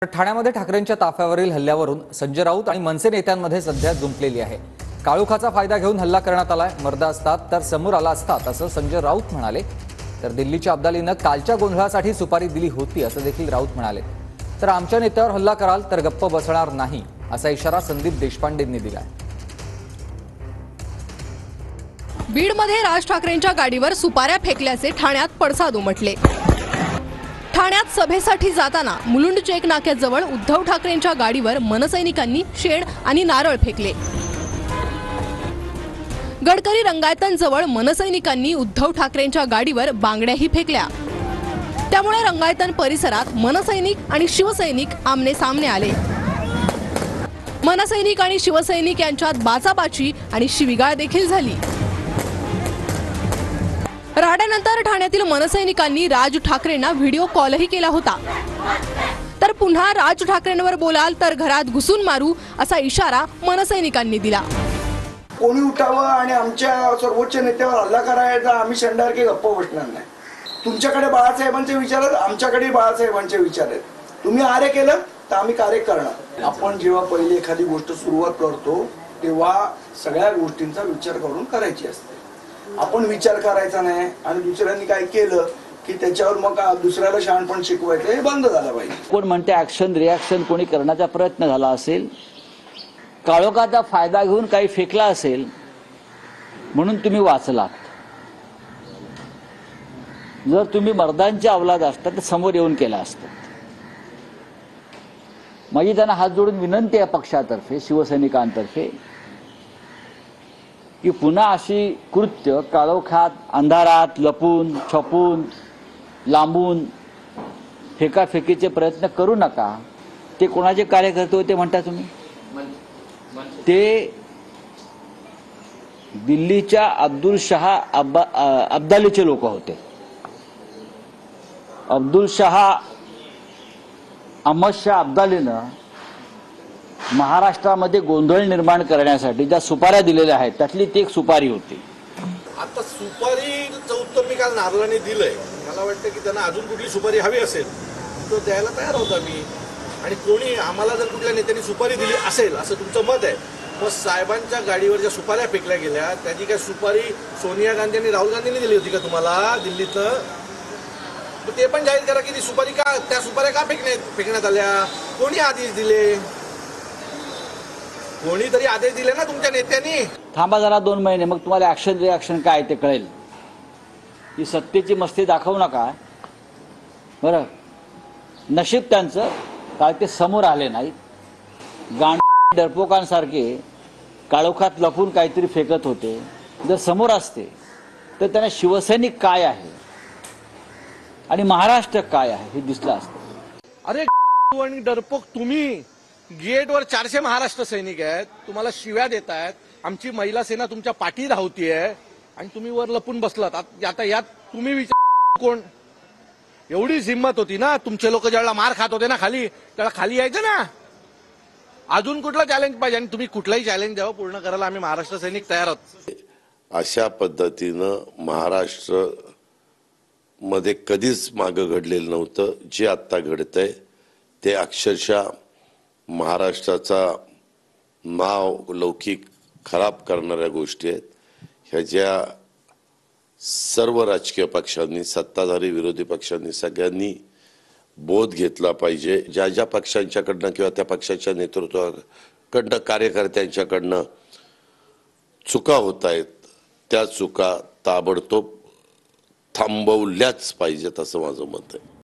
ठाण्यामध्ये ठाकरेंच्या ताफ्यावरील हल्ल्यावरून संजय राऊत आणि मनसे नेत्यांमध्ये सध्या जुंपलेली आहे। काळोखाचा फायदा घेऊन हल्ला करण्यात आलाय। मर्द असतात तर समोर आला असतात असं संजय राऊत म्हणाले। तर दिल्लीच्या अब्दालीनं कालच्या गोंधळासाठी सुपारी दिली होती असं देखील राऊत म्हणाले। तर आमच्या नेत्यावर हल्ला कराल तर गप्प बसणार नाही असा इशारा संदीप देशपांडेंनी दिलाय। बीडमध्ये राज ठाकरेंच्या गाडीवर सुपाऱ्या फेकल्याचे ठाण्यात पडसाद उमटले। ठाण्यात सभेसाठी जाताना मुलुंड चेक नाक्याजवळ उद्धव ठाकरेंच्या गाडीवर मनसैनिकांनी शेण आणि नारळ फेकले। गडकरी रंगायतांजवळ मनसैनिकांनी उद्धव ठाकरेंच्या गाडीवर बांगड्याही फेकल्या। त्यामुळे रंगायतन परिसरात मनसैनिक आणि शिवसैनिक आमने सामने आले। मनसैनिक आणि शिवसैनिक यांच्यात बाचाबाची आणि शिवीगाळ देखील झाली। राड्यानंतर ठाण्यातील मनसैनिकांनी राज ठाकरेंना व्हिडिओ कॉलही केला होता। तर पुन्हा राज ठाकरेंवर बोलाल तर घरात घुसून मारू असा इशारा मनसैनिकांनी दिला। कोणी उठावं आणि आमच्या सर्वोच्च नेत्यावर हल्ला करायचा, आम्ही शंडारके गप्प बसणार नाही। तुमच्याकडे बाळासाहेबांचे विचार आहेत, आमच्याकडे बाळासाहेबांचे विचार आहेत। तुम्ही आरे केलं तर आम्ही कार्य करणार। आपण जेव्हा पहिली एखादी गोष्ट सुरुवात करतो तेव्हा सगळ्या गोष्टींचा विचार करून करायची असते। आपण विचार करायचा नाही आणि दुसऱ्यांनी काय केलं की त्याच्यावर मग दुसऱ्याला शहाणपण शिकवायचं, हे बंद झालं पाहिजे। कोण म्हणते ऍक्शन रिॲक्शन कोणी करण्याचा प्रयत्न झाला असेल, काळोखाचा फायदा घेऊन काही फेकला असेल म्हणून तुम्ही वाचलात। जर तुम्ही मर्दांच्या अवलाद असतात तर समोर येऊन केला असतात। माझी त्यांना हात जोडून विनंती आहे पक्षातर्फे, शिवसैनिकांतर्फे, की पुन्हा अशी कृत्य काळोखात अंधारात लपून छपून लांबून फेकाफेकीचे प्रयत्न करू नका। ते कोणाचे कार्यकर्ते होते म्हणता तुम्ही? ते दिल्लीच्या अब्दुल शहा अब्दालीचे लोक होते। अब्दुल शहा अहमद शाह अब्दालीनं महाराष्ट्रामध्ये गोंधळ निर्माण करण्यासाठी ज्या सुपाऱ्या दिलेल्या आहेत त्यातली ती एक सुपारी होती। आता सुपारीचं उत्तर मी काल नारळाने दिलंय। मला वाटतं की त्यांना अजून कुठली सुपारी हवी असेल तर द्यायला तयार होता मी। आणि कोणी आम्हाला जर कुठल्या नेत्यांनी सुपारी दिली असेल असं तुमचं मत आहे, मग साहेबांच्या गाडीवर ज्या सुपाऱ्या फेकल्या गेल्या त्याची काय सुपारी सोनिया गांधी आणि राहुल गांधींनी दिली होती का तुम्हाला दिल्लीतनं? ते पण जाहीर करा की ती सुपारी का, त्या सुपाऱ्या का फेकण्यात आल्या, कोणी आदेश दिले? कोणीतरी आदेश दिले ना तुमच्या नेत्यांनी। थांबा जरा 2 महिने, मग तुम्हाला ऍक्शन रिॲक्शन काय ते कळेल। ही सत्तेची मस्ती दाखवू नका बरं। नशीब त्यांचं काय ते समोर आले नाहीत। गांड डरपोकांसारखे काळोखात लपून काहीतरी फेकत होते। जर समोर असते तर त्यांना शिवसैनिक काय आहे आणि महाराष्ट्र काय आहे हे दिसलं असतं। अरे आणि डरपोक तुम्ही, गेटवर 400 महाराष्ट्र सैनिक आहेत, तुम्हाला शिव्या देत आहेत, आमची महिला सेना तुमच्या पाठी धावतीये आणि तुम्ही वर लपून बसलात। आता यात तुम्ही विचार कोण? एवढी हिम्मत होती ना तुमचे लोक ज्यावेळेला मार खात होते ना खाली, त्याला खाली यायचं ना। अजून कुठलं चॅलेंज पाहिजे आणि तुम्ही कुठलाही चॅलेंज द्यावं पूर्ण करायला आम्ही महाराष्ट्र सैनिक तयार आहोत। अशा पद्धतीनं महाराष्ट्र मध्ये कधीच मागं घडलेलं नव्हतं। जे आत्ता घडतंय ते अक्षरशः महाराष्ट्राचा नाव लौकिक खराब करणाऱ्या गोष्टी आहेत। ह्याच्या सर्व राजकीय पक्षांनी, सत्ताधारी विरोधी पक्षांनी सगळ्यांनी बोध घेतला पाहिजे। ज्या ज्या पक्षांच्याकडनं किंवा त्या पक्षाच्या नेतृत्वाकडनं कार्यकर्त्यांच्याकडनं चुका होत आहेत त्या चुका ताबडतोब थांबवल्याच पाहिजेत असं माझं मत आहे।